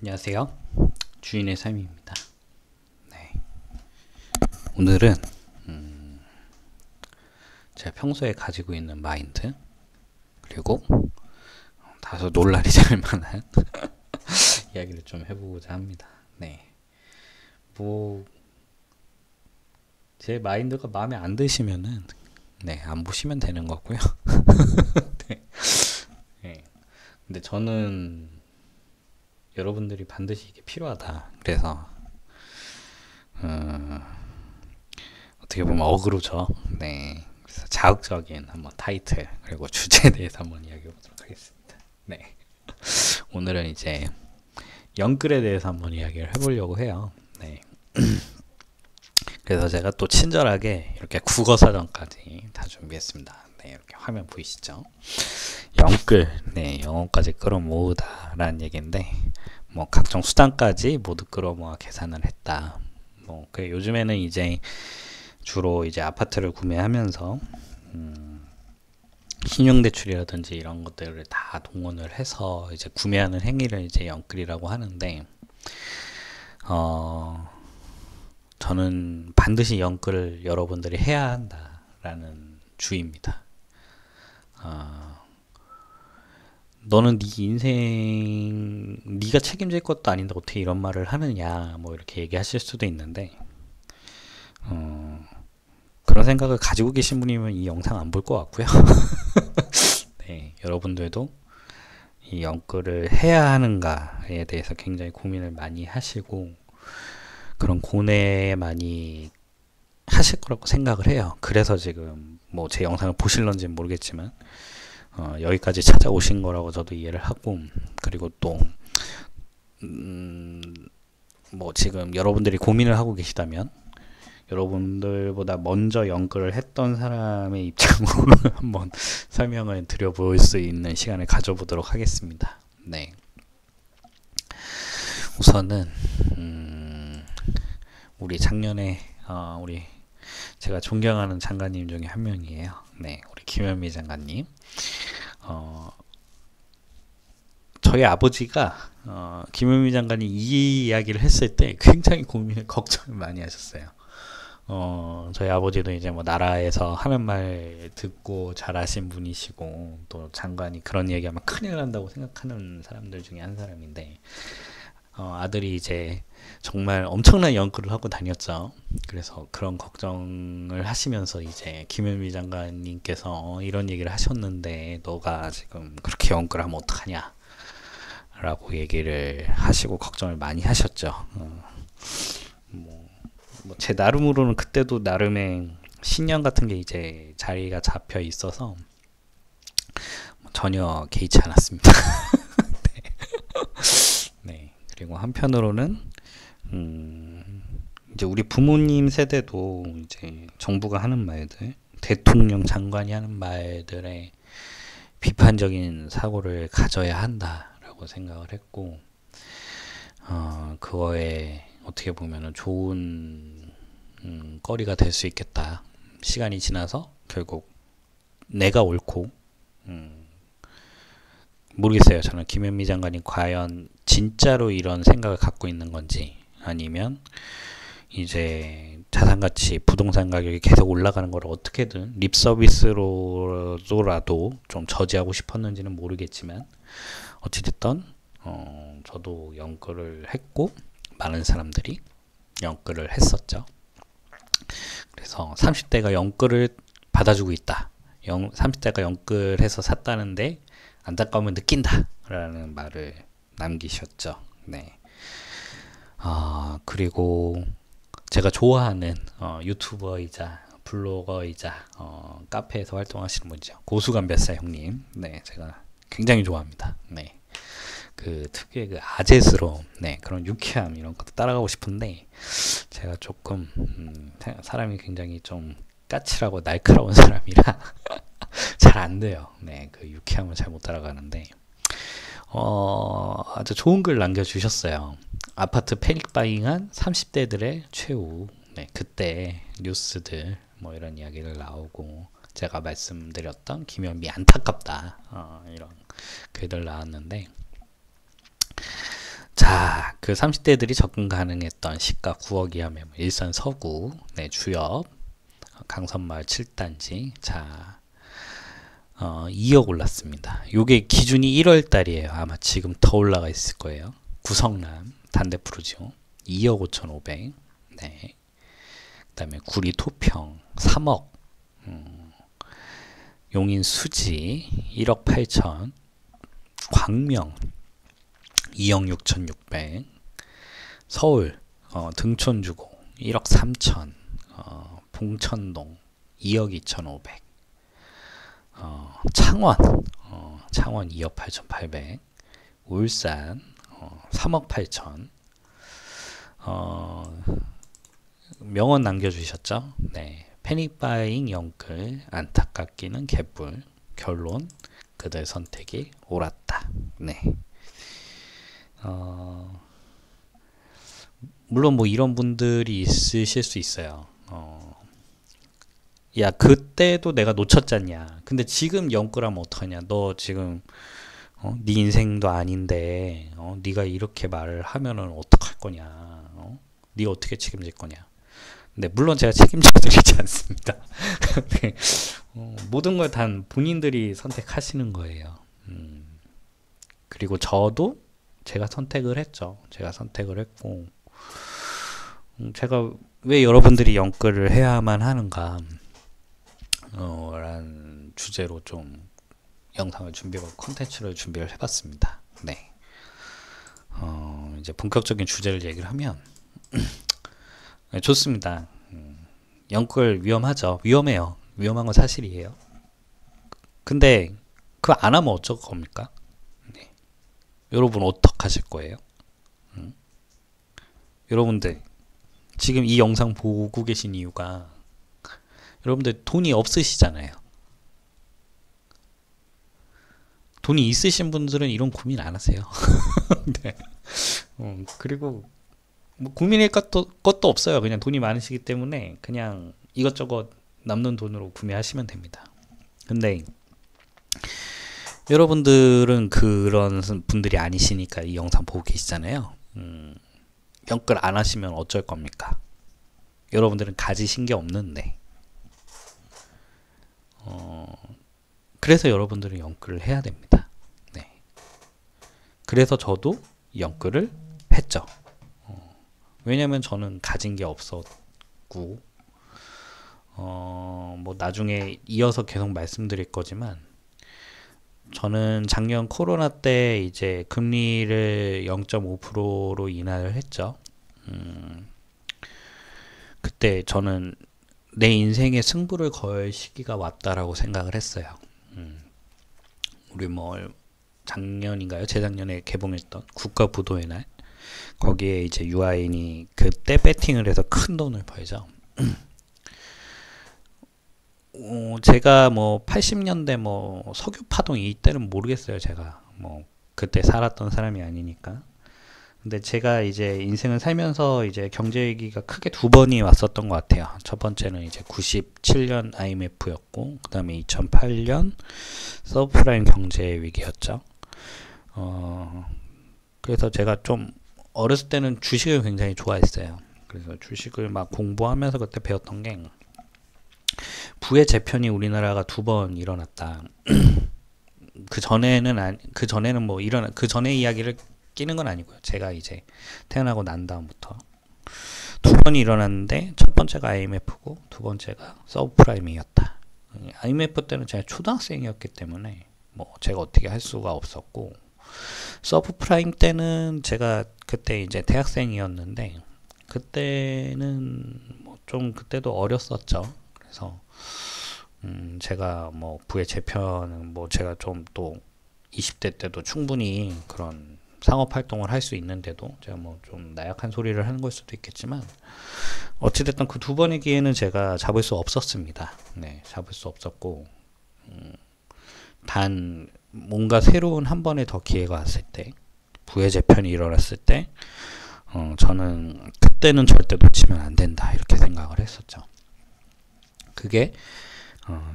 안녕하세요. 주인의 삶입니다. 네. 오늘은 제가 평소에 가지고 있는 마인드 그리고 다소 논란이 될 만한 이야기를 좀 해보고자 합니다. 네. 뭐 제 마인드가 마음에 안 드시면은 안 보시면 되는 거고요. 네. 네. 근데 저는 여러분들이 반드시 이게 필요하다. 그래서 어떻게 보면 어그로죠. 네. 그래서 자극적인 한번 타이틀 그리고 주제에 대해서 한번 이야기해 보도록 하겠습니다. 네. 오늘은 이제 영글에 대해서 한번 이야기를 해보려고 해요. 네. 그래서 제가 또 친절하게 이렇게 국어사전까지 다 준비했습니다. 네, 이렇게 화면 보이시죠? 영글, 네, 영어까지 끌어모으다라는 얘기인데, 뭐 각종 수단까지 모두 끌어모아 계산을 했다. 뭐 그 요즘에는 이제 주로 이제 아파트를 구매하면서 신용대출이라든지 이런 것들을 다 동원을 해서 이제 구매하는 행위를 이제 영끌이라고 하는데, 저는 반드시 영끌을 여러분들이 해야 한다라는 주의입니다. 너는 네 인생 네가 책임질 것도 아닌데 어떻게 이런 말을 하느냐 뭐 이렇게 얘기하실 수도 있는데 그런 생각을 가지고 계신 분이면 이 영상 안 볼 것 같고요. 네, 여러분들도 이 영끌을 해야 하는가에 대해서 굉장히 고민을 많이 하시고 그런 고뇌 많이 하실 거라고 생각을 해요. 그래서 지금 뭐 제 영상을 보실런지는 모르겠지만 여기까지 찾아오신 거라고 저도 이해를 하고 그리고 또 뭐 지금 여러분들이 고민을 하고 계시다면 여러분들보다 먼저 연구를 했던 사람의 입장으로 한번 설명을 드려볼 수 있는 시간을 가져보도록 하겠습니다. 네. 우선은 우리 작년에 우리 제가 존경하는 장관님 중에 한 명이에요. 네, 우리 김현미 장관님. 저희 아버지가 김현미 장관이 이 이야기를 했을 때 굉장히 걱정을 많이 하셨어요. 저희 아버지도 이제 뭐 나라에서 하는 말 듣고 잘하신 분이시고 또 장관이 그런 얘기하면 큰일 난다고 생각하는 사람들 중에 한 사람인데 아들이 이제 정말 엄청난 연구를 하고 다녔죠. 그래서 그런 걱정을 하시면서 이제 김현미 장관님께서 이런 얘기를 하셨는데 너가 지금 그렇게 연구를 하면 어떡하냐 라고 얘기를 하시고 걱정을 많이 하셨죠. 제 나름으로는 그때도 나름의 신념 같은 게 이제 자리가 잡혀 있어서 전혀 개의치 않았습니다. 네. 그리고 한편으로는 이제 우리 부모님 세대도 이제 정부가 하는 말들, 대통령 장관이 하는 말들에 비판적인 사고를 가져야 한다라고 생각을 했고, 그거에 어떻게 보면은 좋은 거리가 될 수 있겠다. 시간이 지나서 결국 내가 옳고 모르겠어요. 저는 김현미 장관이 과연 진짜로 이런 생각을 갖고 있는 건지 아니면 이제 자산가치, 부동산 가격이 계속 올라가는 걸 어떻게든 립 서비스로라도 좀 저지하고 싶었는지는 모르겠지만 어찌됐든 저도 연구를 했고 많은 사람들이 연끌을 했었죠. 그래서 30대가 연끌을 받아주고 있다. 30대가 연끌해서 샀다는데 안타까움을 느낀다. 라는 말을 남기셨죠. 네. 그리고 제가 좋아하는 유튜버이자 블로거이자 카페에서 활동하시는 분이죠. 고수감뱃살 형님. 네, 제가 굉장히 좋아합니다. 네. 그 특유의 그 아재스러움, 네, 그런 유쾌함 이런 것도 따라가고 싶은데 제가 조금 사람이 굉장히 좀 까칠하고 날카로운 사람이라 잘 안 돼요. 네, 그 유쾌함을 잘 못 따라가는데 아주 좋은 글 남겨주셨어요. 아파트 패닉 바잉한 30대들의 최후. 네, 그때 뉴스들 뭐 이런 이야기를 나오고 제가 말씀드렸던 김현미 안타깝다 이런 글들 나왔는데. 자, 그 30대들이 접근 가능했던 시가 9억 이하 매물, 일산 서구, 네, 주역, 강선마을 7단지. 자, 2억 올랐습니다. 요게 기준이 1월 달이에요. 아마 지금 더 올라가 있을 거예요. 구성남, 단대프루지오 2억 5,500. 네. 그 다음에 구리 토평 3억. 용인 수지 1억 8천. 광명 2억 6,600. 서울 등촌주공 1억 3천. 봉천동 2억 2,500. 창원 2억 8,800. 울산 3억 8천. 명언 남겨주셨죠? 네. 패닉바잉 영끌, 안타깝기는 개뿔. 결론, 그들 선택이 옳았다. 네. 물론 뭐 이런 분들이 있으실 수 있어요. 야, 그때도 내가 놓쳤잖냐. 근데 지금 영끌하면 어떡하냐. 너 지금 네 인생도 아닌데 네가 이렇게 말을 하면은 어떡할 거냐. 네가 어떻게 책임질 거냐. 네, 물론 제가 책임져 드리지 않습니다. 네, 모든 걸 단 본인들이 선택하시는 거예요. 그리고 저도 제가 선택을 했죠. 제가 선택을 했고, 제가 왜 여러분들이 영끌을 해야만 하는가 라는 주제로 좀 영상을 준비하고 컨텐츠를 준비를 해봤습니다. 네. 이제 본격적인 주제를 얘기를 하면 네, 좋습니다. 영끌 위험하죠. 위험해요. 위험한 건 사실이에요. 근데 그거 안 하면 어쩔 겁니까? 네. 여러분 어떡하실 거예요? 여러분들 지금 이 영상 보고 계신 이유가 여러분들 돈이 없으시잖아요. 돈이 있으신 분들은 이런 고민 안 하세요. 네. 그리고 뭐 고민할 것도 없어요. 그냥 돈이 많으시기 때문에 그냥 이것저것 남는 돈으로 구매하시면 됩니다. 근데 여러분들은 그런 분들이 아니시니까 이 영상 보고 계시잖아요. 영끌 안 하시면 어쩔 겁니까? 여러분들은 가지신 게 없는데 그래서 여러분들은 영끌을 해야 됩니다. 네. 그래서 저도 영끌을 했죠. 왜냐면 저는 가진 게 없었고 뭐 나중에 이어서 계속 말씀드릴 거지만 저는 작년 코로나 때 이제 금리를 0.5%로 인하를 했죠. 그때 저는 내 인생의 승부를 걸 시기가 왔다라고 생각을 했어요. 우리 뭐 작년인가요? 재작년에 개봉했던 국가부도의 날 거기에 이제 유아인이 그때 배팅을 해서 큰 돈을 벌죠. 제가 뭐 80년대 뭐 석유 파동 이때는 모르겠어요. 제가 뭐 그때 살았던 사람이 아니니까. 근데 제가 이제 인생을 살면서 이제 경제 위기가 크게 두 번이 왔었던 것 같아요. 첫 번째는 이제 97년 IMF였고, 그 다음에 2008년 서브프라임 경제 위기였죠. 그래서 제가 좀 어렸을 때는 주식을 굉장히 좋아했어요. 그래서 주식을 막 공부하면서 그때 배웠던 게 부의 재편이 우리나라가 두 번 일어났다. 그 전에는 뭐 그 전에 이야기를 끼는 건 아니고요. 제가 이제 태어나고 난 다음부터 두 번이 일어났는데 첫 번째가 IMF고 두 번째가 서브프라임이었다. IMF 때는 제가 초등학생이었기 때문에 뭐 제가 어떻게 할 수가 없었고 서브프라임 때는 제가 그때 이제 대학생이었는데 그때는 뭐 좀 그때도 어렸었죠. 그래서 제가 뭐 부의 재편은 뭐 제가 좀 또 20대 때도 충분히 그런 상업 활동을 할 수 있는데도 제가 뭐 좀 나약한 소리를 하는 걸 수도 있겠지만 어찌됐든 그 두 번의 기회는 제가 잡을 수 없었습니다. 네, 잡을 수 없었고 단 뭔가 새로운 한 번의 더 기회가 왔을 때 부의 재편이 일어났을 때 저는 그때는 절대 놓치면 안 된다 이렇게 생각을 했었죠. 그게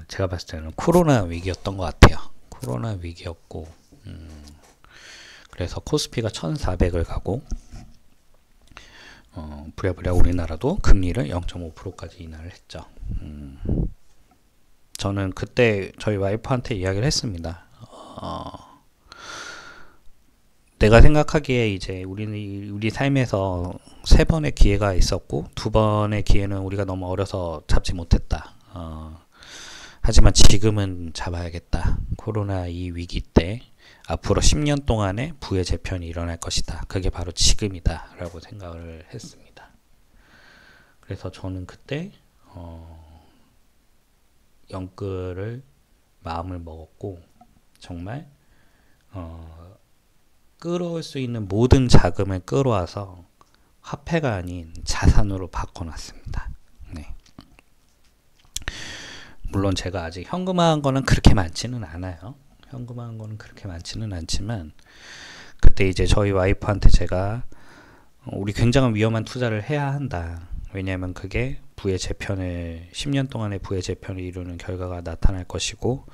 제가 봤을 때는 코로나 위기였던 것 같아요. 코로나 위기였고 그래서 코스피가 1400을 가고 부랴부랴 우리나라도 금리를 0.5%까지 인하를 했죠. 저는 그때 저희 와이프한테 이야기를 했습니다. 내가 생각하기에 이제 우리 삶에서 3번의 기회가 있었고 2번의 기회는 우리가 너무 어려서 잡지 못했다. 하지만 지금은 잡아야겠다. 코로나 이 위기 때 앞으로 10년 동안의 부의 재편이 일어날 것이다. 그게 바로 지금이다 라고 생각을 했습니다. 그래서 저는 그때 영끌을 마음을 먹었고 정말 끌어올 수 있는 모든 자금을 끌어와서 화폐가 아닌 자산으로 바꿔놨습니다. 네. 물론 제가 아직 현금화한 거는 그렇게 많지는 않아요. 현금화한 거는 그렇게 많지는 않지만 그때 이제 저희 와이프한테 제가 우리 굉장한 위험한 투자를 해야 한다. 왜냐하면 그게 부의 재편을 10년 동안의 부의 재편을 이루는 결과가 나타날 것이고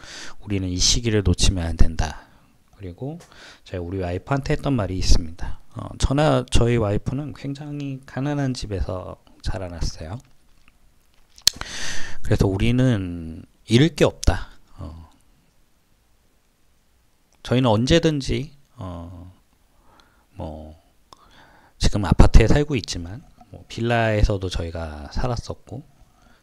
우리는 이 시기를 놓치면 안 된다. 그리고 제가 우리 와이프한테 했던 말이 있습니다. 저희 와이프는 굉장히 가난한 집에서 자라났어요. 그래서 우리는 잃을 게 없다. 저희는 언제든지 뭐 지금 아파트에 살고 있지만 뭐 빌라에서도 저희가 살았었고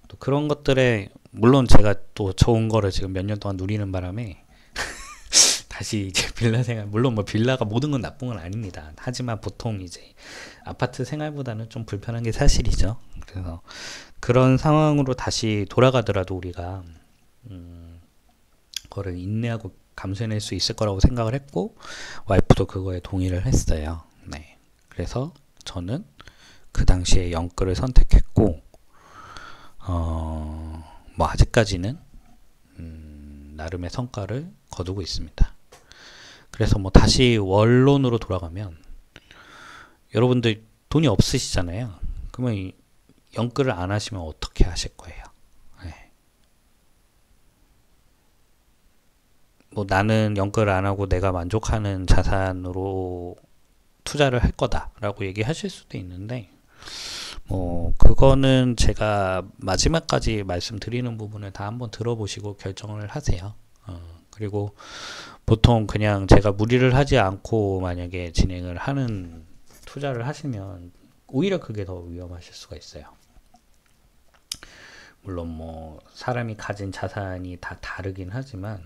또 그런 것들에 물론 제가 또 좋은 거를 지금 몇 년 동안 누리는 바람에 다시 이제 빌라 생활 물론 뭐 빌라가 모든 건 나쁜 건 아닙니다. 하지만 보통 이제 아파트 생활보다는 좀 불편한 게 사실이죠. 그래서 그런 상황으로 다시 돌아가더라도 우리가 그거를 인내하고 감수해낼 수 있을 거라고 생각을 했고 와이프도 그거에 동의를 했어요. 네. 그래서 저는 그 당시에 영끌을 선택했고 뭐 아직까지는 나름의 성과를 거두고 있습니다. 그래서 뭐 다시 원론으로 돌아가면 여러분들 돈이 없으시잖아요. 그러면 영끌을 안 하시면 어떻게 하실 거예요? 네. 뭐 나는 영끌을 안 하고 내가 만족하는 자산으로 투자를 할 거다라고 얘기하실 수도 있는데 뭐 그거는 제가 마지막까지 말씀드리는 부분을 다 한번 들어보시고 결정을 하세요. 그리고 보통 그냥 제가 무리를 하지 않고 만약에 진행을 하는 투자를 하시면 오히려 그게 더 위험하실 수가 있어요. 물론 뭐 사람이 가진 자산이 다 다르긴 하지만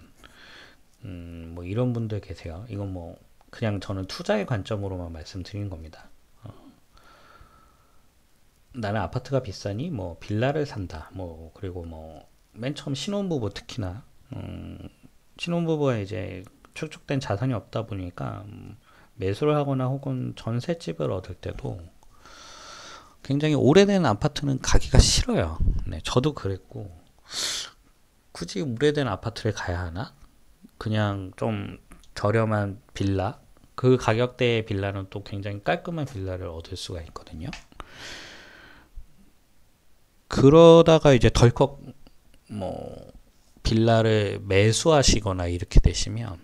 뭐 이런 분들 계세요. 이건 뭐 그냥 저는 투자의 관점으로만 말씀드린 겁니다. 나는 아파트가 비싸니 뭐 빌라를 산다. 뭐 그리고 뭐 맨 처음 신혼부부 특히나 신혼부부가 이제 축적된 자산이 없다 보니까 매수를 하거나 혹은 전셋집을 얻을 때도 굉장히 오래된 아파트는 가기가 싫어요. 네, 저도 그랬고 굳이 오래된 아파트를 가야 하나? 그냥 좀 저렴한 빌라? 그 가격대의 빌라는 또 굉장히 깔끔한 빌라를 얻을 수가 있거든요. 그러다가 이제 덜컥 뭐 빌라를 매수하시거나 이렇게 되시면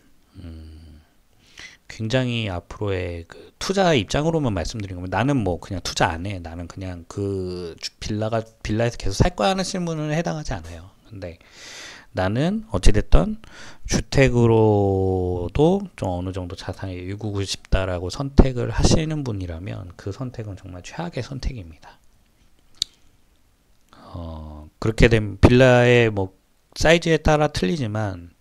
굉장히 앞으로의 그 투자 입장으로만 말씀드린 겁니다. 나는 뭐 그냥 투자 안 해. 나는 그냥 그 빌라에서 계속 살 거야 하는 질문은 해당하지 않아요. 근데 나는 어찌됐든 주택으로도 좀 어느 정도 자산을 일구고 싶다라고 선택을 하시는 분이라면 그 선택은 정말 최악의 선택입니다. 그렇게 된 빌라의 뭐 사이즈에 따라 틀리지만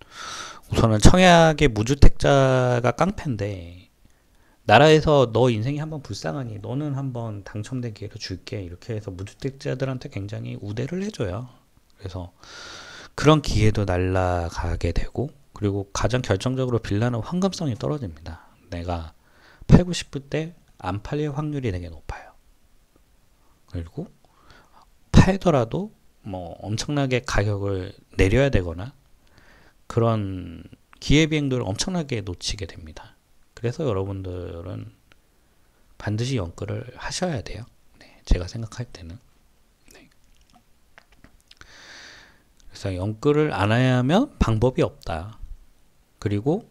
우선은 청약의 무주택자가 깡패인데 나라에서 너 인생이 한번 불쌍하니 너는 한번 당첨된 기회를 줄게 이렇게 해서 무주택자들한테 굉장히 우대를 해줘요. 그래서 그런 기회도 날아가게 되고 그리고 가장 결정적으로 빌라는 황금성이 떨어집니다. 내가 팔고 싶을 때 안 팔릴 확률이 되게 높아요. 그리고 팔더라도 뭐 엄청나게 가격을 내려야 되거나 그런 기회비행도를 엄청나게 놓치게 됩니다. 그래서 여러분들은 반드시 영끌을 하셔야 돼요. 네, 제가 생각할 때는. 네. 그래서 영끌을 안 하면 방법이 없다. 그리고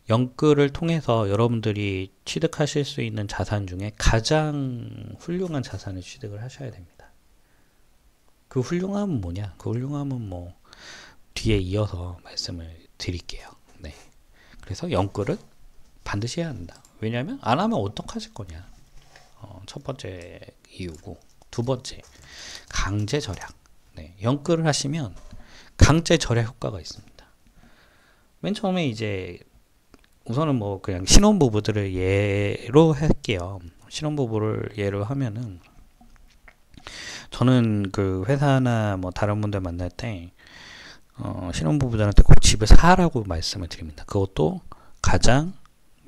영끌을 통해서 여러분들이 취득하실 수 있는 자산 중에 가장 훌륭한 자산을 취득을 하셔야 됩니다. 그 훌륭함은 뭐냐? 그 훌륭함은 뭐 뒤에 이어서 말씀을 드릴게요. 네. 그래서 영끌은 반드시 해야 한다. 왜냐하면 안 하면 어떡하실 거냐? 첫 번째 이유고, 두 번째 강제 절약. 네. 영끌을 하시면 강제 절약 효과가 있습니다. 맨 처음에 이제 우선은 뭐 그냥 신혼부부들을 예로 할게요. 신혼부부를 예로 하면은 저는 그 회사나 뭐 다른 분들 만날 때 신혼부부들한테 꼭 집을 사라고 말씀을 드립니다. 그것도 가장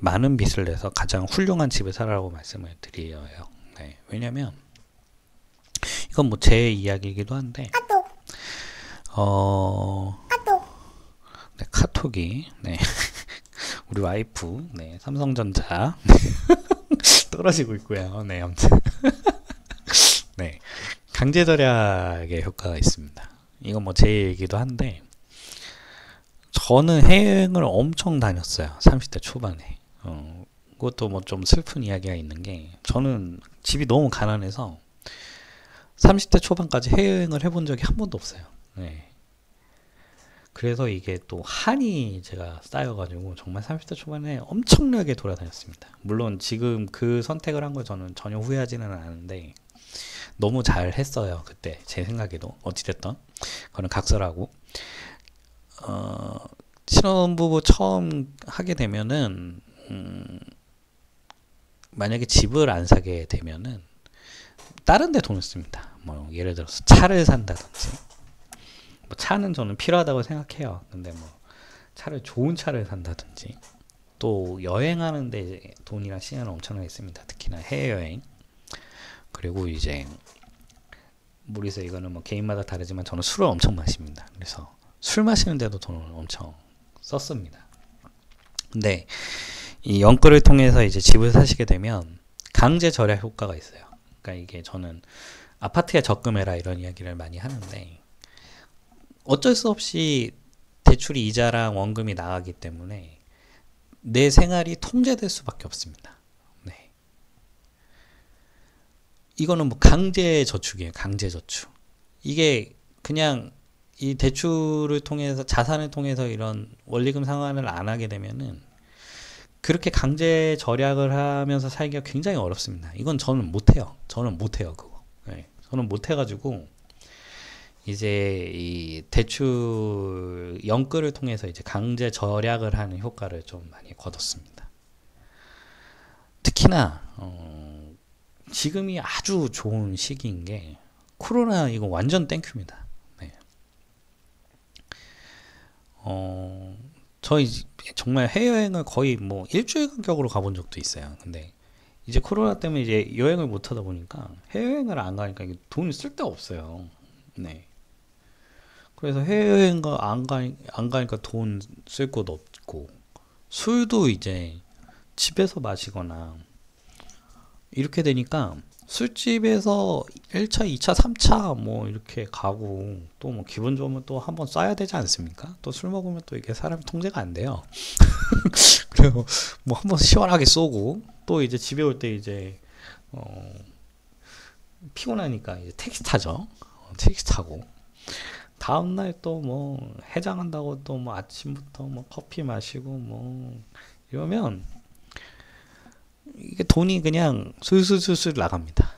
많은 빚을 내서 가장 훌륭한 집을 사라고 말씀을 드려요. 네. 왜냐면 이건 뭐 제 이야기이기도 한데 네, 카톡이 네. 우리 와이프 네, 삼성전자 떨어지고 있고요. 네, 아무튼 네, 강제절약의 효과가 있습니다. 이건 뭐 제 얘기도 한데 저는 해외여행을 엄청 다녔어요. 30대 초반에. 그것도 뭐 좀 슬픈 이야기가 있는 게 저는 집이 너무 가난해서 30대 초반까지 해외여행을 해본 적이 한 번도 없어요. 네. 그래서 이게 또 한이 제가 쌓여가지고 정말 30대 초반에 엄청나게 돌아다녔습니다. 물론 지금 그 선택을 한 걸 저는 전혀 후회하지는 않은데 너무 잘 했어요. 그때 제 생각에도 어찌됐던 그거는 각설하고 신혼부부 처음 하게 되면은 만약에 집을 안 사게 되면은 다른 데 돈을 씁니다. 뭐 예를 들어서 차를 산다든지 뭐 차는 저는 필요하다고 생각해요. 근데 뭐 차를 좋은 차를 산다든지 또 여행하는데 돈이랑 시간을 엄청나게 씁니다. 특히나 해외여행. 그리고 이제 모르겠어요. 이거는 뭐 개인마다 다르지만 저는 술을 엄청 마십니다. 그래서 술 마시는데도 돈을 엄청 썼습니다. 근데 이 영끌을 통해서 이제 집을 사시게 되면 강제 절약 효과가 있어요. 그러니까 이게 저는 아파트에 적금해라 이런 이야기를 많이 하는데 어쩔 수 없이 대출이 이자랑 원금이 나가기 때문에 내 생활이 통제될 수밖에 없습니다. 네. 이거는 뭐 강제 저축이에요. 강제 저축. 이게 그냥 이 대출을 통해서 자산을 통해서 이런 원리금 상환을 안 하게 되면은 그렇게 강제 절약을 하면서 살기가 굉장히 어렵습니다. 이건 저는 못해요. 저는 못해요 그거. 네. 저는 못해가지고 이제 이 대출 영끌을 통해서 이제 강제 절약을 하는 효과를 좀 많이 거뒀습니다. 특히나 지금이 아주 좋은 시기인 게 코로나 이거 완전 땡큐입니다. 네. 저희 정말 해외여행을 거의 뭐 일주일 간격으로 가본 적도 있어요. 근데 이제 코로나 때문에 이제 여행을 못 하다 보니까 해외여행을 안 가니까 이게 돈이 쓸 데가 없어요. 네. 그래서 해외여행 안 가니까 돈 쓸 곳 없고 술도 이제 집에서 마시거나 이렇게 되니까 술집에서 1차, 2차, 3차 뭐 이렇게 가고 또 뭐 기분 좋으면 또 한번 쏴야 되지 않습니까? 또 술 먹으면 또 이게 사람이 통제가 안 돼요. 그리고 뭐 한번 시원하게 쏘고 또 이제 집에 올 때 이제 피곤하니까 이제 택시 타죠. 택시 타고 다음날 또 뭐 해장한다고 또 뭐 아침부터 뭐 커피 마시고 뭐 이러면 이게 돈이 그냥 술술술술 나갑니다.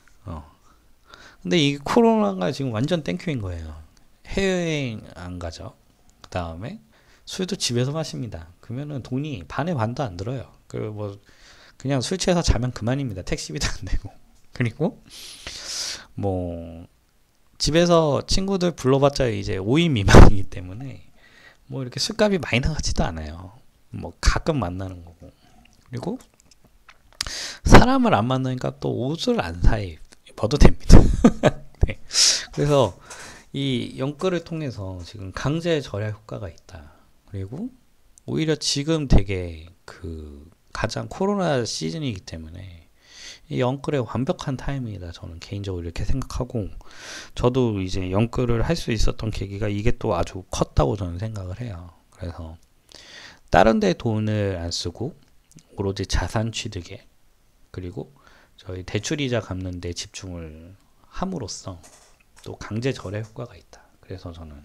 근데 이 코로나가 지금 완전 땡큐인 거예요. 해외여행 안 가죠. 그 다음에 술도 집에서 마십니다. 그러면은 돈이 반의 반도 안 들어요. 그리고 뭐 그냥 술 취해서 자면 그만입니다. 택시비도 안 되고. 그리고 뭐 집에서 친구들 불러봤자 이제 5인 미만이기 때문에 뭐 이렇게 술값이 많이 나가지도 않아요. 뭐 가끔 만나는 거고. 그리고 사람을 안 만나니까 또 옷을 안 사 입어도 됩니다. 네. 그래서 이 영끌을 통해서 지금 강제 절약 효과가 있다. 그리고 오히려 지금 되게 그 가장 코로나 시즌이기 때문에 이 영끌의 완벽한 타이밍이다. 저는 개인적으로 이렇게 생각하고 저도 이제 영끌을 할 수 있었던 계기가 이게 또 아주 컸다고 저는 생각을 해요. 그래서 다른 데 돈을 안 쓰고 오로지 자산 취득에, 그리고 저희 대출이자 갚는 데 집중을 함으로써 또 강제 절의 효과가 있다. 그래서 저는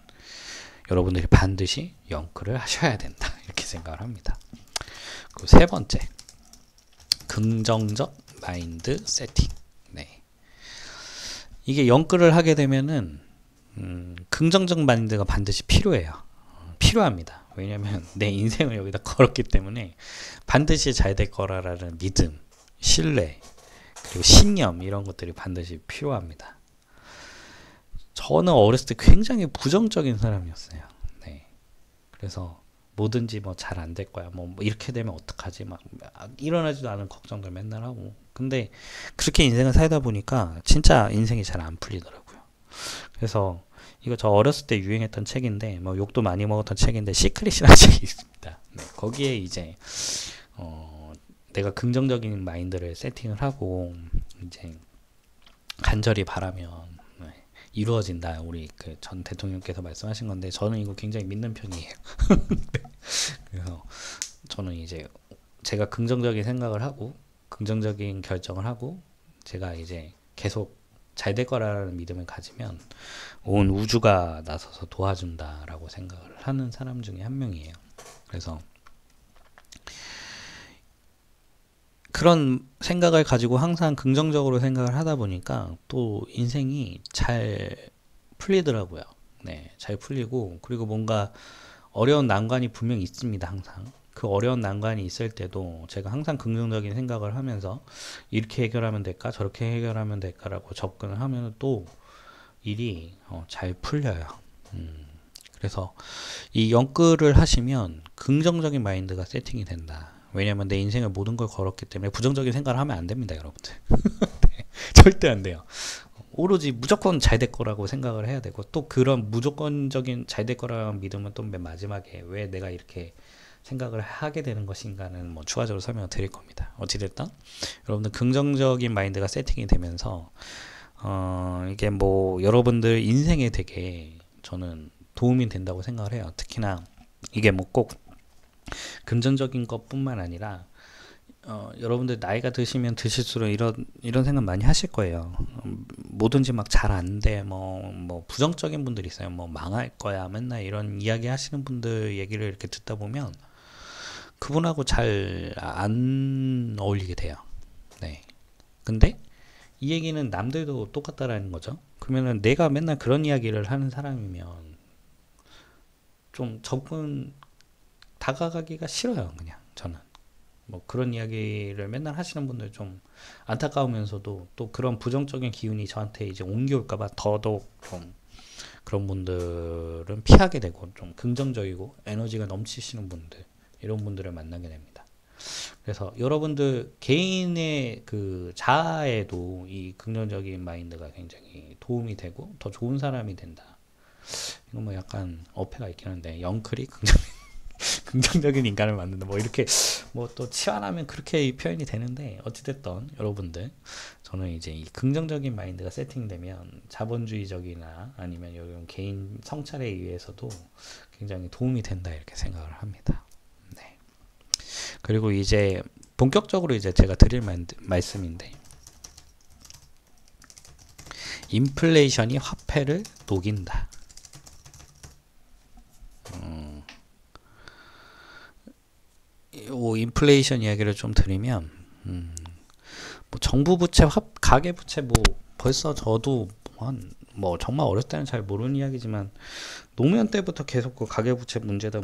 여러분들이 반드시 영끌을 하셔야 된다, 이렇게 생각을 합니다. 그리고 세 번째, 긍정적 마인드 세팅. 네. 이게 영끌을 하게 되면은 긍정적 마인드가 반드시 필요해요. 필요합니다. 왜냐면 내 인생을 여기다 걸었기 때문에 반드시 잘 될 거라는 믿음, 신뢰, 그리고 신념, 이런 것들이 반드시 필요합니다. 저는 어렸을 때 굉장히 부정적인 사람이었어요. 네. 그래서 뭐든지 뭐 잘 안 될 거야. 뭐 이렇게 되면 어떡하지? 막 일어나지도 않은 걱정들 맨날 하고. 근데 그렇게 인생을 살다 보니까 진짜 인생이 잘 안 풀리더라고요. 그래서 이거 저 어렸을 때 유행했던 책인데, 뭐 욕도 많이 먹었던 책인데, 시크릿이라는 책이 있습니다. 네. 거기에 이제 내가 긍정적인 마인드를 세팅을 하고 이제 간절히 바라면 이루어진다. 우리 그 전 대통령께서 말씀하신 건데, 저는 이거 굉장히 믿는 편이에요. 그래서 저는 이제 제가 긍정적인 생각을 하고 긍정적인 결정을 하고 제가 이제 계속 잘 될 거라는 믿음을 가지면 온 우주가 나서서 도와준다라고 생각을 하는 사람 중에 한 명이에요. 그래서 그런 생각을 가지고 항상 긍정적으로 생각을 하다 보니까 또 인생이 잘 풀리더라고요. 네, 잘 풀리고, 그리고 뭔가 어려운 난관이 분명히 있습니다. 항상 그 어려운 난관이 있을 때도 제가 항상 긍정적인 생각을 하면서 이렇게 해결하면 될까, 저렇게 해결하면 될까라고 접근을 하면 또 일이 잘 풀려요. 그래서 이 영끌을 하시면 긍정적인 마인드가 세팅이 된다. 왜냐면 내 인생의 모든 걸 걸었기 때문에 부정적인 생각을 하면 안 됩니다, 여러분들. 네, 절대 안 돼요. 오로지 무조건 잘 될 거라고 생각을 해야 되고, 또 그런 무조건적인 잘 될 거라는 믿음은 또 맨 마지막에 왜 내가 이렇게 생각을 하게 되는 것인가는 뭐 추가적으로 설명을 드릴 겁니다. 어찌됐든 여러분들 긍정적인 마인드가 세팅이 되면서 이게 뭐 여러분들 인생에 되게 저는 도움이 된다고 생각을 해요. 특히나 이게 뭐 꼭 금전적인 것뿐만 아니라 여러분들 나이가 드시면 드실수록 이런 생각 많이 하실 거예요. 뭐든지 막 잘 안 돼. 뭐 부정적인 분들이 있어요. 뭐 망할 거야. 맨날 이런 이야기 하시는 분들 얘기를 이렇게 듣다 보면 그분하고 잘 안 어울리게 돼요. 네. 근데 이 얘기는 남들도 똑같다라는 거죠. 그러면은 내가 맨날 그런 이야기를 하는 사람이면 좀 다가가기가 싫어요. 그냥 저는. 뭐 그런 이야기를 맨날 하시는 분들 좀 안타까우면서도 또 그런 부정적인 기운이 저한테 이제 옮겨올까봐 더더욱 좀 그런 분들은 피하게 되고, 좀 긍정적이고 에너지가 넘치시는 분들, 이런 분들을 만나게 됩니다. 그래서 여러분들 개인의 그 자아에도 이 긍정적인 마인드가 굉장히 도움이 되고 더 좋은 사람이 된다. 이건 뭐 약간 어폐가 있긴 한데, 영클이 긍정적인 인간을 만든다, 뭐 이렇게 뭐 또 치환하면 그렇게 표현이 되는데, 어찌됐든 여러분들, 저는 이제 이 긍정적인 마인드가 세팅되면 자본주의적이나 아니면 이런 개인 성찰에 의해서도 굉장히 도움이 된다, 이렇게 생각을 합니다. 네. 그리고 이제 본격적으로 이제 제가 드릴 말씀인데, 인플레이션이 화폐를 녹인다. 인플레이션 이야기를 좀 드리면, 뭐 정부 부채, 가계 부채, 뭐 벌써 저도 뭐 정말 어렸을 때는 잘 모르는 이야기지만 노무현 때부터 계속 그 가계 부채 문제다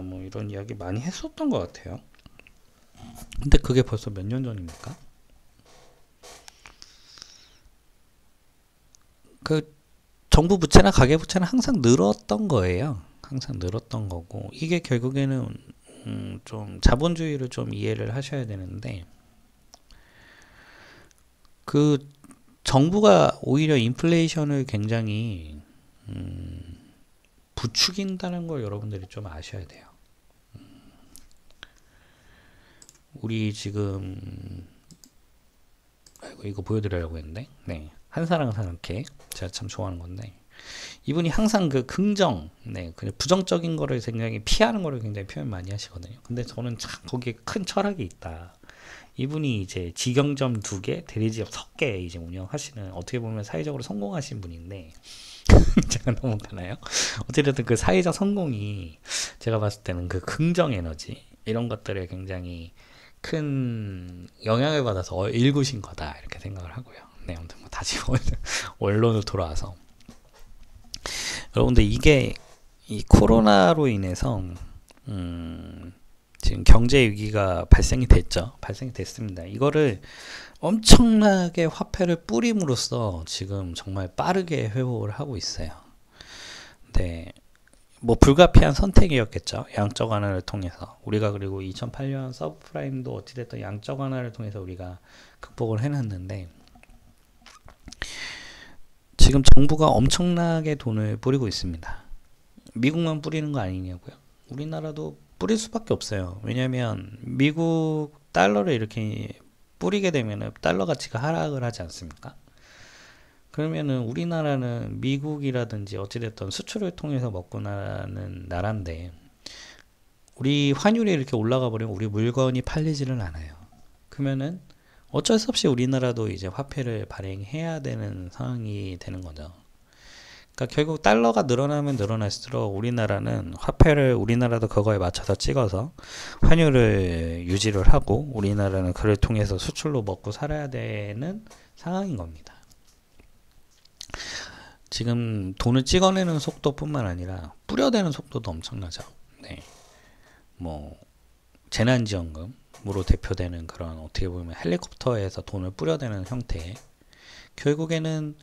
뭐 이런 이야기 많이 했었던 것 같아요. 근데 그게 벌써 몇 년 전입니까? 그 정부 부채나 가계 부채는 항상 늘었던 거예요. 항상 늘었던 거고, 이게 결국에는 좀 자본주의를 좀 이해를 하셔야 되는데, 그 정부가 오히려 인플레이션을 굉장히 부추긴다는 걸 여러분들이 좀 아셔야 돼요. 우리 지금 이거 보여드리려고 했는데, 네, 한사랑 사랑케 제가 참 좋아하는 건데, 이분이 항상 그 긍정, 네, 그냥 부정적인 거를 굉장히 피하는 거를 굉장히 표현 많이 하시거든요. 근데 저는 참 거기에 큰 철학이 있다. 이분이 이제 직영점 2개, 대리지역 3개 이제 운영하시는, 어떻게 보면 사회적으로 성공하신 분인데, 제가 넘어가나요? 어쨌든 그 사회적 성공이 제가 봤을 때는 그 긍정 에너지, 이런 것들에 굉장히 큰 영향을 받아서 일구신 거다, 이렇게 생각을 하고요. 네, 아무튼 뭐 다시 원론으로 돌아와서. 여러분들 이게 이 코로나로 인해서 지금 경제 위기가 발생이 됐죠. 발생이 됐습니다. 이거를 엄청나게 화폐를 뿌림으로써 지금 정말 빠르게 회복을 하고 있어요. 네, 뭐 불가피한 선택이었겠죠. 양적 완화를 통해서 우리가, 그리고 2008년 서브프라임도 어찌됐든 양적 완화를 통해서 우리가 극복을 해놨는데, 지금 정부가 엄청나게 돈을 뿌리고 있습니다. 미국만 뿌리는 거 아니냐고요? 우리나라도 뿌릴 수밖에 없어요. 왜냐하면 미국 달러를 이렇게 뿌리게 되면 달러 가치가 하락을 하지 않습니까? 그러면은 우리나라는 미국이라든지 어찌됐든 수출을 통해서 먹고 나는 나라인데, 우리 환율이 이렇게 올라가 버리면 우리 물건이 팔리지는 않아요. 그러면은 어쩔 수 없이 우리나라도 이제 화폐를 발행해야 되는 상황이 되는 거죠. 그러니까 결국 달러가 늘어나면 늘어날수록 우리나라는 화폐를, 우리나라도 그거에 맞춰서 찍어서 환율을 유지를 하고, 우리나라는 그를 통해서 수출로 먹고 살아야 되는 상황인 겁니다. 지금 돈을 찍어내는 속도뿐만 아니라 뿌려대는 속도도 엄청나죠. 네. 뭐 재난지원금으로 대표되는 그런, 어떻게 보면 헬리콥터에서 돈을 뿌려대는 형태, 결국에는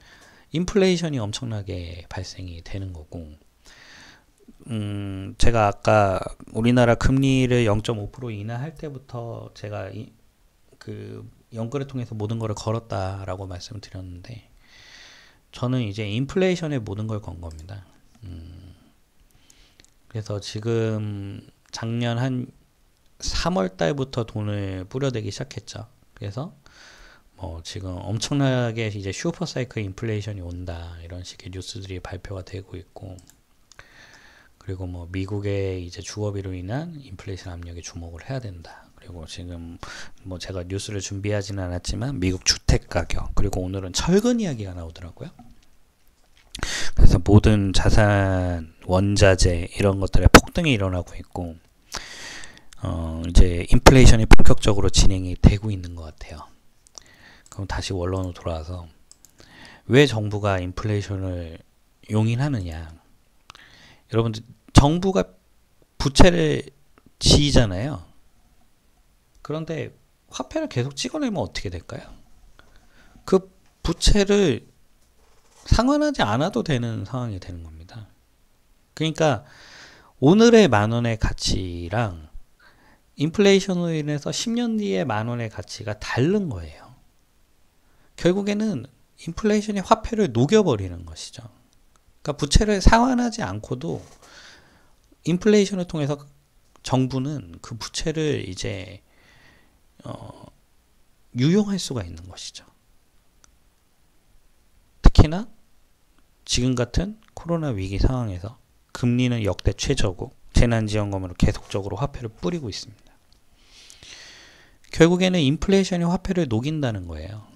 인플레이션이 엄청나게 발생이 되는 거고, 제가 아까 우리나라 금리를 0.5% 인하할 때부터 제가 그 연끌을 통해서 모든 거를 걸었다라고 말씀을 드렸는데, 저는 이제 인플레이션에 모든 걸 건 겁니다. 그래서 지금 작년 한 3월 달부터 돈을 뿌려대기 시작했죠. 그래서 뭐 지금 엄청나게 이제 슈퍼사이클 인플레이션이 온다, 이런 식의 뉴스들이 발표가 되고 있고, 그리고 뭐 미국의 이제 주거비로 인한 인플레이션 압력에 주목을 해야 된다. 그리고 지금 뭐 제가 뉴스를 준비하지는 않았지만 미국 주택 가격, 그리고 오늘은 철근 이야기가 나오더라고요. 그래서 모든 자산, 원자재 이런 것들의 폭등이 일어나고 있고, 이제 인플레이션이 본격적으로 진행이 되고 있는 것 같아요. 그럼 다시 원론으로 돌아와서, 왜 정부가 인플레이션을 용인하느냐? 여러분들, 정부가 부채를 지잖아요. 그런데 화폐를 계속 찍어내면 어떻게 될까요? 그 부채를 상환하지 않아도 되는 상황이 되는 겁니다. 그러니까 오늘의 만원의 가치랑 인플레이션으로 인해서 10년 뒤의 만원의 가치가 다른 거예요. 결국에는 인플레이션이 화폐를 녹여버리는 것이죠. 그러니까 부채를 상환하지 않고도 인플레이션을 통해서 정부는 그 부채를 이제 유용할 수가 있는 것이죠. 특히나 지금 같은 코로나 위기 상황에서 금리는 역대 최저고 재난지원금으로 계속적으로 화폐를 뿌리고 있습니다. 결국에는 인플레이션이 화폐를 녹인다는 거예요.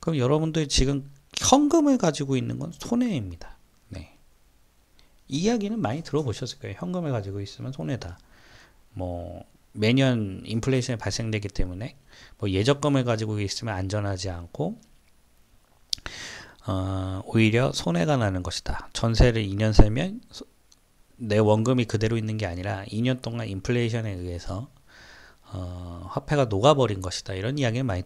그럼 여러분들 지금 현금을 가지고 있는 건 손해입니다. 네. 이 이야기는 많이 들어보셨을 거예요. 현금을 가지고 있으면 손해다. 뭐 매년 인플레이션이 발생되기 때문에 뭐 예적금을 가지고 있으면 안전하지 않고 오히려 손해가 나는 것이다. 전세를 2년 살면 내 원금이 그대로 있는 게 아니라 2년 동안 인플레이션에 의해서 화폐가 녹아버린 것이다. 이런 이야기를 많이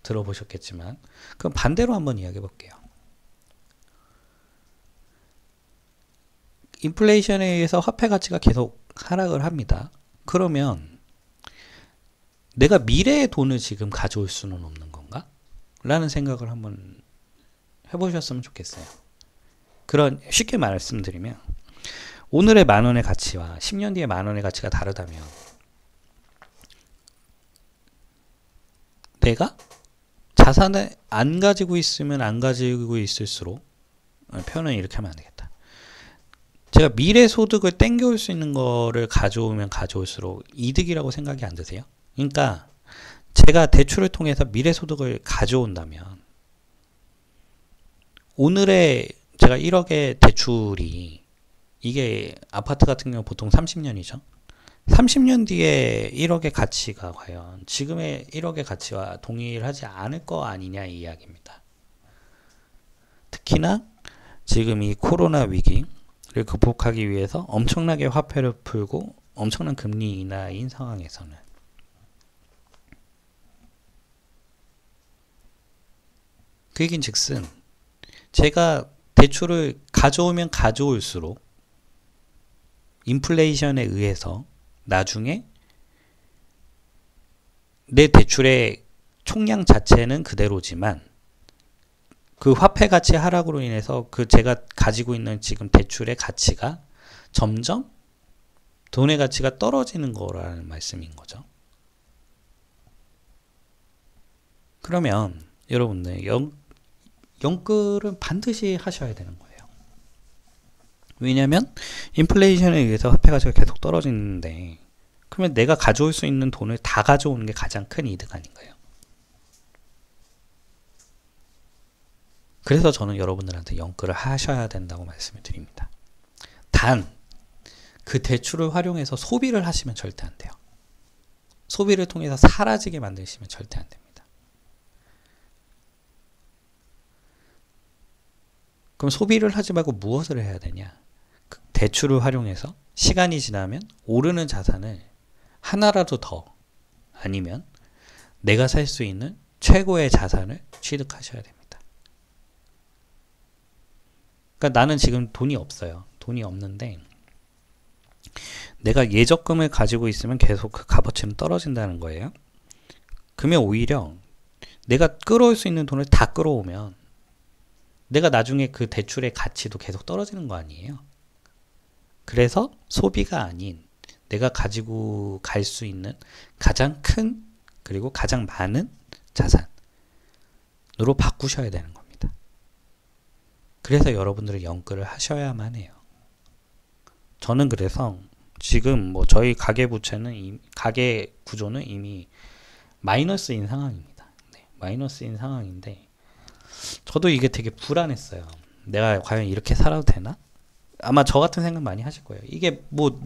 들어보셨겠지만, 그럼 반대로 한번 이야기해 볼게요. 인플레이션에 의해서 화폐 가치가 계속 하락을 합니다. 그러면 내가 미래의 돈을 지금 가져올 수는 없는 건가? 라는 생각을 한번 해보셨으면 좋겠어요. 그런, 쉽게 말씀드리면 오늘의 만원의 가치와 10년 뒤의 만원의 가치가 다르다면, 내가 자산을 안 가지고 있으면 안 가지고 있을수록 표현은 이렇게 하면 안 되겠다. 제가 미래 소득을 땡겨올 수 있는 거를 가져오면 가져올수록 이득이라고 생각이 안 드세요? 그러니까 제가 대출을 통해서 미래 소득을 가져온다면 오늘의 제가 1억의 대출이 이게 아파트 같은 경우 보통 30년이죠. 30년 뒤에 1억의 가치가 과연 지금의 1억의 가치와 동일하지 않을 거 아니냐 이 이야기입니다. 특히나 지금 이 코로나 위기를 극복하기 위해서 엄청나게 화폐를 풀고 엄청난 금리 인하인 상황에서는 그 얘긴 즉슨 제가 대출을 가져오면 가져올수록 인플레이션에 의해서 나중에 내 대출의 총량 자체는 그대로지만 그 화폐 가치 하락으로 인해서 그 제가 가지고 있는 지금 대출의 가치가 점점 돈의 가치가 떨어지는 거라는 말씀인 거죠. 그러면 여러분들 연끌은 반드시 하셔야 되는 거예요. 왜냐하면 인플레이션에 의해서 화폐 가치가 계속 떨어지는데 그러면 내가 가져올 수 있는 돈을 다 가져오는 게 가장 큰 이득 아닌가요? 그래서 저는 여러분들한테 연끌을 하셔야 된다고 말씀을 드립니다. 단 그 대출을 활용해서 소비를 하시면 절대 안 돼요. 소비를 통해서 사라지게 만드시면 절대 안 됩니다. 그럼 소비를 하지 말고 무엇을 해야 되냐? 그 대출을 활용해서 시간이 지나면 오르는 자산을 하나라도 더 아니면 내가 살 수 있는 최고의 자산을 취득하셔야 됩니다. 그러니까 나는 지금 돈이 없어요. 돈이 없는데 내가 예적금을 가지고 있으면 계속 그 값어치는 떨어진다는 거예요. 그러면 오히려 내가 끌어올 수 있는 돈을 다 끌어오면 내가 나중에 그 대출의 가치도 계속 떨어지는 거 아니에요. 그래서 소비가 아닌 내가 가지고 갈 수 있는 가장 큰 그리고 가장 많은 자산으로 바꾸셔야 되는 겁니다. 그래서 여러분들은 연끌을 하셔야만 해요. 저는 그래서 지금 뭐 저희 가계 부채는 가계 구조는 이미 마이너스인 상황입니다. 네, 마이너스인 상황인데 저도 이게 되게 불안했어요. 내가 과연 이렇게 살아도 되나? 아마 저 같은 생각 많이 하실 거예요. 이게 뭐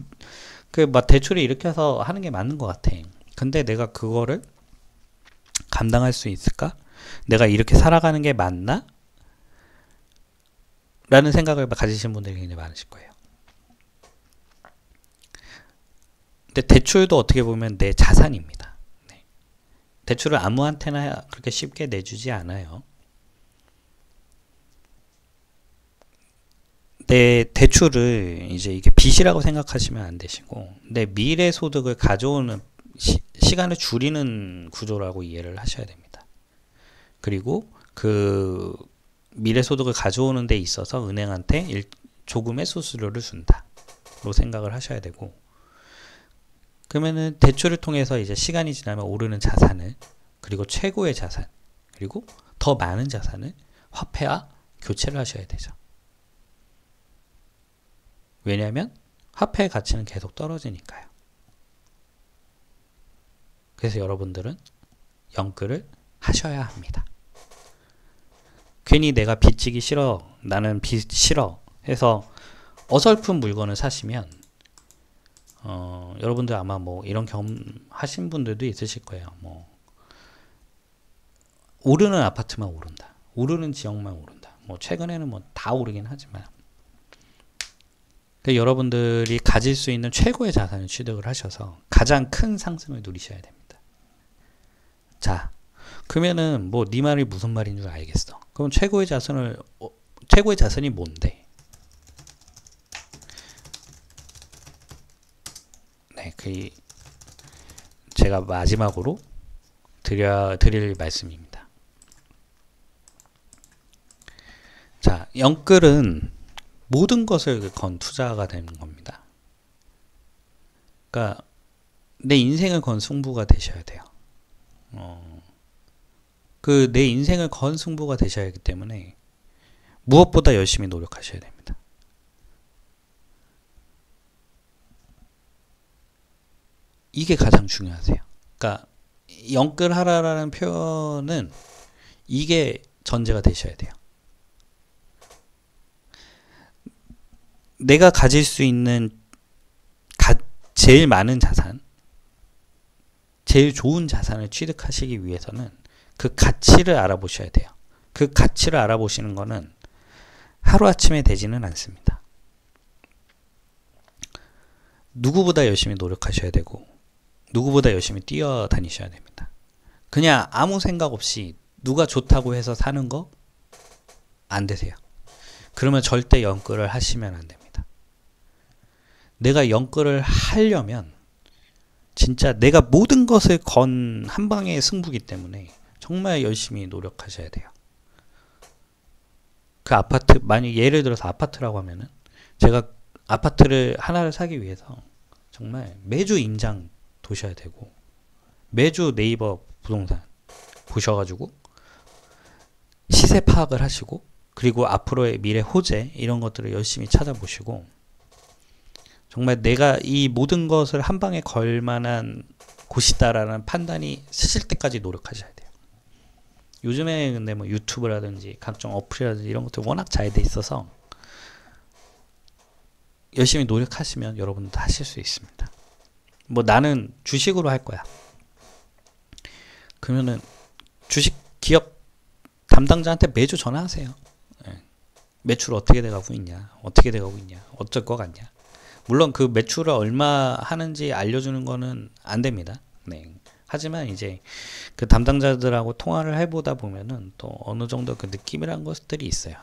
그 막 대출을 이렇게 해서 하는 게 맞는 것 같아. 근데 내가 그거를 감당할 수 있을까? 내가 이렇게 살아가는 게 맞나? 라는 생각을 가지신 분들이 굉장히 많으실 거예요. 근데 대출도 어떻게 보면 내 자산입니다. 네. 대출을 아무한테나 그렇게 쉽게 내주지 않아요. 내 대출을 이제 이게 빚이라고 생각하시면 안 되시고 내 미래 소득을 가져오는 시간을 줄이는 구조라고 이해를 하셔야 됩니다. 그리고 그 미래 소득을 가져오는 데 있어서 은행한테 조금의 수수료를 준다로 생각을 하셔야 되고 그러면은 대출을 통해서 이제 시간이 지나면 오르는 자산을 그리고 최고의 자산 그리고 더 많은 자산을 화폐와 교체를 하셔야 되죠. 왜냐하면 화폐의 가치는 계속 떨어지니까요. 그래서 여러분들은 연끌을 하셔야 합니다. 괜히 내가 빚지기 싫어, 나는 빚 싫어 해서 어설픈 물건을 사시면 여러분들 아마 뭐 이런 경험 하신 분들도 있으실 거예요. 뭐 오르는 아파트만 오른다, 오르는 지역만 오른다. 뭐 최근에는 뭐 다 오르긴 하지만 여러분들이 가질 수 있는 최고의 자산을 취득을 하셔서 가장 큰 상승을 누리셔야 됩니다. 자, 그러면은 뭐 네 말이 무슨 말인 줄 알겠어. 그럼 최고의 자산이 뭔데? 네, 제가 마지막으로 드릴 말씀입니다. 자, 연끌은 모든 것을 건 투자가 되는 겁니다. 그러니까 내 인생을 건 승부가 되셔야 돼요. 그 내 인생을 건 승부가 되셔야 하기 때문에 무엇보다 열심히 노력하셔야 됩니다. 이게 가장 중요하세요. 그러니까 영끌하라라는 표현은 이게 전제가 되셔야 돼요. 내가 가질 수 있는 제일 많은 자산, 제일 좋은 자산을 취득하시기 위해서는 그 가치를 알아보셔야 돼요. 그 가치를 알아보시는 거는 하루아침에 되지는 않습니다. 누구보다 열심히 노력하셔야 되고 누구보다 열심히 뛰어다니셔야 됩니다. 그냥 아무 생각 없이 누가 좋다고 해서 사는 거 안 되세요. 그러면 절대 영끌을 하시면 안 됩니다. 내가 영끌을 하려면 진짜 내가 모든 것을 건 한 방의 승부기 때문에 정말 열심히 노력하셔야 돼요. 그 아파트, 만약 예를 들어서 아파트라고 하면은 제가 아파트를 하나를 사기 위해서 정말 매주 임장 도셔야 되고 매주 네이버 부동산 보셔가지고 시세 파악을 하시고 그리고 앞으로의 미래 호재 이런 것들을 열심히 찾아보시고 정말 내가 이 모든 것을 한 방에 걸 만한 곳이다라는 판단이 쓰실 때까지 노력하셔야 돼요. 요즘에 근데 뭐 유튜브라든지 각종 어플이라든지 이런 것들 워낙 잘 돼 있어서 열심히 노력하시면 여러분도 하실 수 있습니다. 뭐 나는 주식으로 할 거야. 그러면은 주식 기업 담당자한테 매주 전화하세요. 매출 어떻게 돼가고 있냐, 어떻게 돼가고 있냐, 어쩔 것 같냐. 물론 그 매출을 얼마 하는지 알려주는 거는 안 됩니다. 네. 하지만 이제 그 담당자들하고 통화를 해보다 보면은 또 어느 정도 그 느낌이란 것들이 있어요.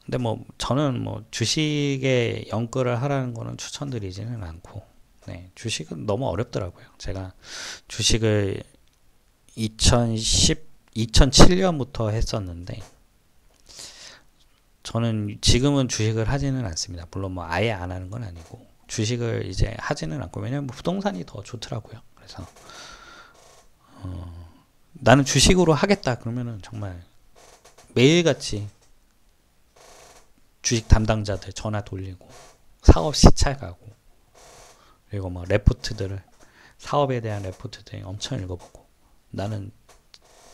근데 뭐 저는 뭐 주식에 영끌을 하라는 거는 추천드리지는 않고, 네. 주식은 너무 어렵더라고요. 제가 주식을 2007년부터 했었는데 저는 지금은 주식을 하지는 않습니다. 물론 뭐 아예 안 하는 건 아니고 주식을 이제 하지는 않고 왜냐면 부동산이 더 좋더라고요. 그래서 나는 주식으로 하겠다 그러면은 정말 매일같이 주식 담당자들 전화 돌리고 사업 시찰 가고 그리고 뭐 레포트들을 사업에 대한 레포트들 엄청 읽어보고 나는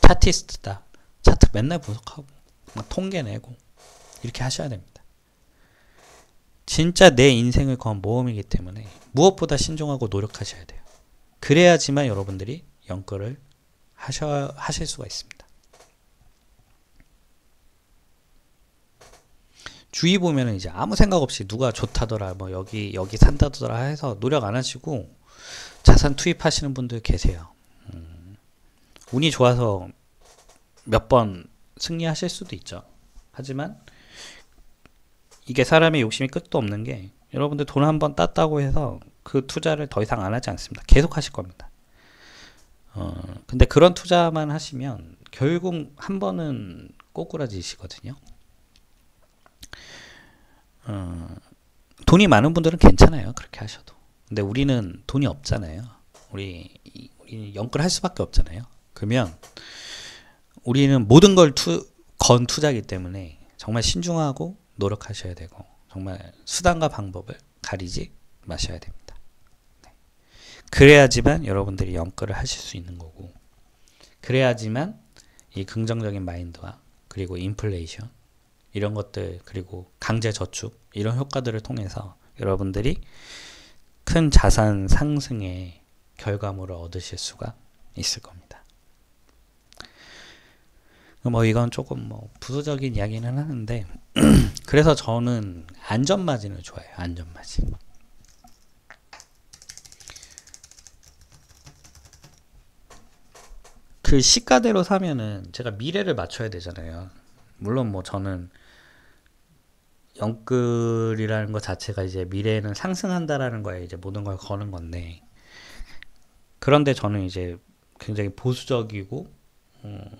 차티스트다. 차트 맨날 분석하고 막 통계 내고 이렇게 하셔야 됩니다. 진짜 내 인생을 건 모험이기 때문에 무엇보다 신중하고 노력하셔야 돼요. 그래야지만 여러분들이 영끌을 하실 수가 있습니다. 주위 보면은 이제 아무 생각 없이 누가 좋다더라, 뭐 여기 산다더라 해서 노력 안 하시고 자산 투입하시는 분들 계세요. 운이 좋아서 몇 번 승리하실 수도 있죠. 하지만 이게 사람의 욕심이 끝도 없는 게 여러분들 돈 한 번 땄다고 해서 그 투자를 더 이상 안 하지 않습니다. 계속 하실 겁니다. 근데 그런 투자만 하시면 결국 한 번은 꼬꾸라지시거든요. 돈이 많은 분들은 괜찮아요. 그렇게 하셔도. 근데 우리는 돈이 없잖아요. 우리 영끌할 수밖에 없잖아요. 그러면 우리는 모든 걸 건 투자이기 때문에 정말 신중하고 노력하셔야 되고 정말 수단과 방법을 가리지 마셔야 됩니다. 네. 그래야지만 여러분들이 영끌을 하실 수 있는 거고 그래야지만 이 긍정적인 마인드와 그리고 인플레이션 이런 것들 그리고 강제 저축 이런 효과들을 통해서 여러분들이 큰 자산 상승의 결과물을 얻으실 수가 있을 겁니다. 뭐 이건 조금 뭐 부수적인 이야기는 하는데 그래서 저는 안전마진을 좋아해요. 안전마진. 그 시가대로 사면은 제가 미래를 맞춰야 되잖아요. 물론 뭐 저는 영끌이라는 것 자체가 이제 미래에는 상승한다라는 거에 이제 모든 걸 거는 건데 그런데 저는 이제 굉장히 보수적이고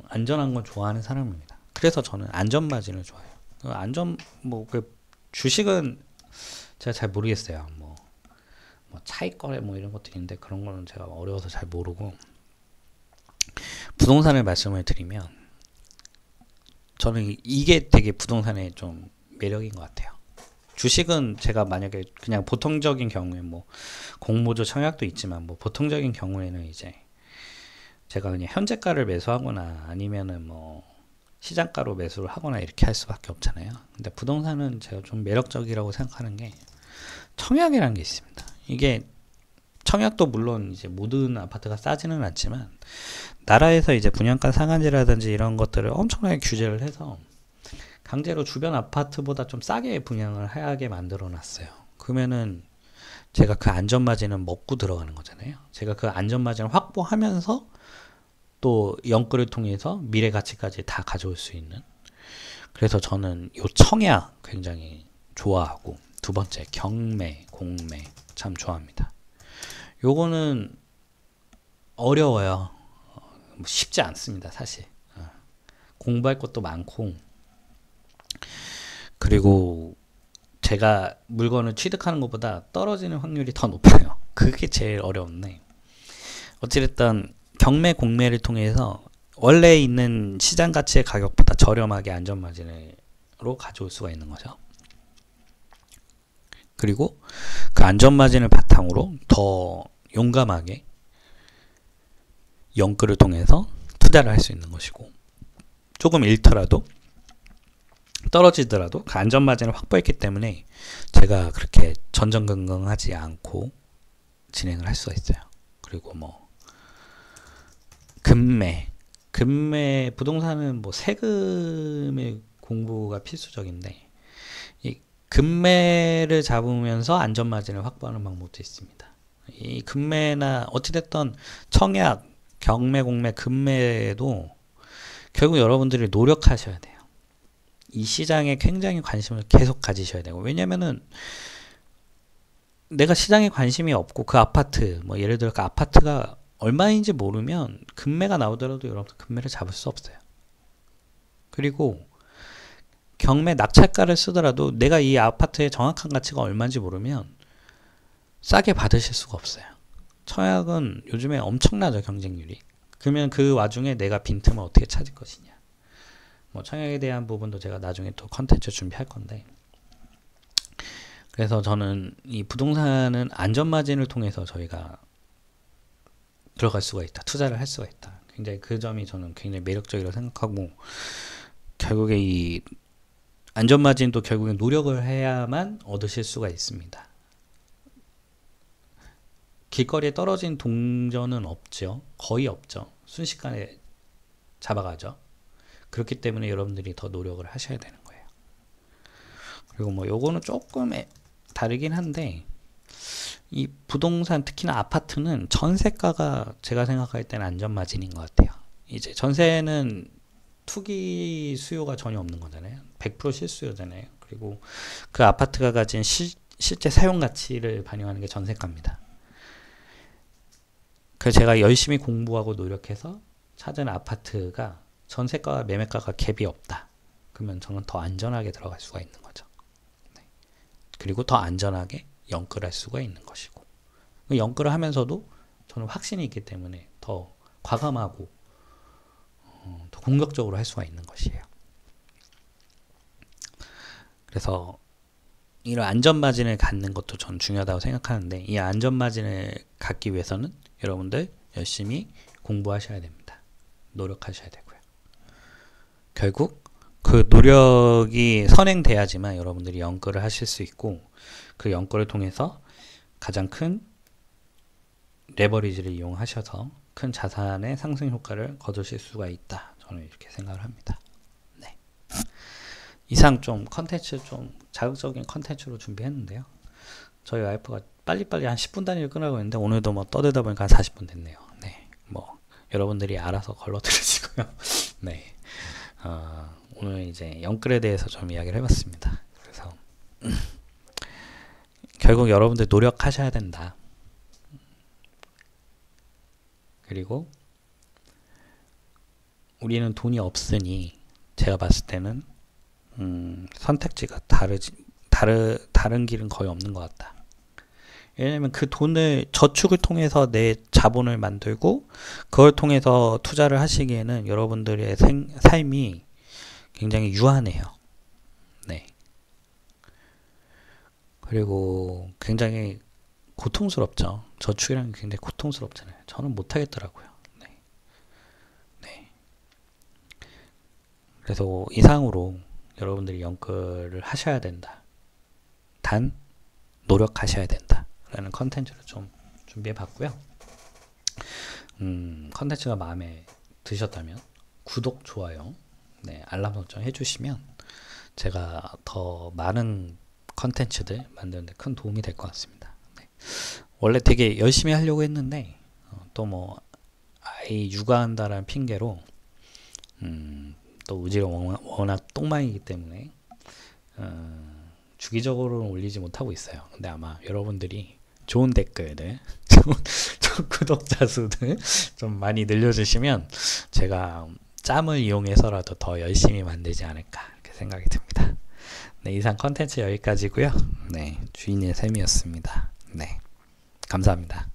안전한 걸 좋아하는 사람입니다. 그래서 저는 안전마진을 좋아해요. 그 주식은 제가 잘 모르겠어요. 뭐 차익거래 뭐 이런 것도 있는데 그런 거는 제가 어려워서 잘 모르고 부동산을 말씀을 드리면 저는 이게 되게 부동산의 좀 매력인 것 같아요. 주식은 제가 만약에 그냥 보통적인 경우에 뭐 공모주 청약도 있지만 뭐 보통적인 경우에는 이제 제가 그냥 현재가를 매수하거나 아니면은 뭐 시장가로 매수를 하거나 이렇게 할 수밖에 없잖아요. 근데 부동산은 제가 좀 매력적이라고 생각하는 게 청약이라는 게 있습니다. 이게 청약도 물론 이제 모든 아파트가 싸지는 않지만 나라에서 이제 분양가 상한제라든지 이런 것들을 엄청나게 규제를 해서 강제로 주변 아파트보다 좀 싸게 분양을 하게 만들어 놨어요. 그러면은 제가 그 안전마진은 먹고 들어가는 거잖아요. 제가 그 안전마진을 확보하면서 또 연끌을 통해서 미래 가치까지 다 가져올 수 있는. 그래서 저는 요 청약 굉장히 좋아하고, 두 번째 경매, 공매 참 좋아합니다. 요거는 어려워요. 쉽지 않습니다, 사실. 공부할 것도 많고, 그리고 제가 물건을 취득하는 것보다 떨어지는 확률이 더 높아요. 그게 제일 어려운데, 어찌됐든 경매, 공매를 통해서 원래 있는 시장 가치의 가격보다 저렴하게 안전마진으로 가져올 수가 있는 거죠. 그리고 그 안전마진을 바탕으로 더 용감하게 연끌을 통해서 투자를 할 수 있는 것이고, 조금 잃더라도 떨어지더라도 그 안전마진을 확보했기 때문에 제가 그렇게 전전긍긍하지 않고 진행을 할 수가 있어요. 그리고 뭐 금매 부동산은 뭐 세금의 공부가 필수적인데, 이 금매를 잡으면서 안전마진을 확보하는 방법도 있습니다. 이 금매나 어찌됐든 청약, 경매, 공매, 금매도 결국 여러분들이 노력하셔야 돼요. 이 시장에 굉장히 관심을 계속 가지셔야 되고, 왜냐면은 내가 시장에 관심이 없고 그 아파트, 뭐 예를 들어 그 아파트가 얼마인지 모르면 금매가 나오더라도 여러분들 금매를 잡을 수 없어요. 그리고 경매 낙찰가를 쓰더라도 내가 이 아파트의 정확한 가치가 얼마인지 모르면 싸게 받으실 수가 없어요. 청약은 요즘에 엄청나죠, 경쟁률이. 그러면 그 와중에 내가 빈틈을 어떻게 찾을 것이냐. 뭐 청약에 대한 부분도 제가 나중에 또 컨텐츠 준비할 건데, 그래서 저는 이 부동산은 안전마진을 통해서 저희가 들어갈 수가 있다, 투자를 할 수가 있다. 굉장히 그 점이 저는 굉장히 매력적이라고 생각하고, 결국에 이 안전마진도 결국에 노력을 해야만 얻으실 수가 있습니다. 길거리에 떨어진 동전은 없죠. 거의 없죠. 순식간에 잡아가죠. 그렇기 때문에 여러분들이 더 노력을 하셔야 되는 거예요. 그리고 뭐 요거는 조금 다르긴 한데, 이 부동산, 특히나 아파트는 전세가가 제가 생각할 때는 안전마진인 것 같아요. 이제 전세는 투기 수요가 전혀 없는 거잖아요. 100% 실수요잖아요. 그리고 그 아파트가 가진 실제 사용 가치를 반영하는 게 전세가입니다. 그래서 제가 열심히 공부하고 노력해서 찾은 아파트가 전세가와 매매가가 갭이 없다. 그러면 저는 더 안전하게 들어갈 수가 있는 거죠. 네. 그리고 더 안전하게 연끌할 수가 있는 것이고, 연끌을 하면서도 저는 확신이 있기 때문에 더 과감하고 더 공격적으로 할 수가 있는 것이에요. 그래서 이런 안전마진을 갖는 것도 전 중요하다고 생각하는데, 이 안전마진을 갖기 위해서는 여러분들 열심히 공부하셔야 됩니다. 노력하셔야 되고요. 결국 그 노력이 선행돼야지만 여러분들이 연끌을 하실 수 있고, 그 연끌을 통해서 가장 큰 레버리지를 이용하셔서 큰 자산의 상승 효과를 거두실 수가 있다. 저는 이렇게 생각을 합니다. 네. 이상 좀 컨텐츠, 좀 자극적인 컨텐츠로 준비했는데요. 저희 와이프가 빨리빨리 한 10분 단위로 끄라고 했는데 오늘도 뭐 떠들다 보니까 한 40분 됐네요. 네. 뭐 여러분들이 알아서 걸러 들으시고요. 네. 오늘 이제 연끌에 대해서 좀 이야기를 해봤습니다. 그래서 결국 여러분들 노력하셔야 된다. 그리고 우리는 돈이 없으니 제가 봤을 때는 선택지가 다른 길은 거의 없는 것 같다. 왜냐면 그 돈을 저축을 통해서 내 자본을 만들고 그걸 통해서 투자를 하시기에는 여러분들의 삶이 굉장히 유한해요. 네. 그리고 굉장히 고통스럽죠. 저축이라는 게 굉장히 고통스럽잖아요. 저는 못하겠더라고요. 네. 네. 그래서 이상으로 여러분들이 연끌을 하셔야 된다. 단 노력하셔야 된다. 라는 컨텐츠를 좀 준비해 봤고요. 컨텐츠가 마음에 드셨다면 구독, 좋아요, 네, 알람 설정 해주시면 제가 더 많은 컨텐츠들 만드는데 큰 도움이 될 것 같습니다. 네. 원래 되게 열심히 하려고 했는데 또 뭐 아이 육아한다라는 핑계로 또 우지가 워낙 똥망이기 때문에 주기적으로는 올리지 못하고 있어요. 근데 아마 여러분들이 좋은 댓글들, 좋은 구독자 수들 좀 많이 늘려주시면 제가 짬을 이용해서라도 더 열심히 만들지 않을까 이렇게 생각이 듭니다. 네, 이상 컨텐츠 여기까지고요. 네, 주인의 셈이었습니다. 네, 감사합니다.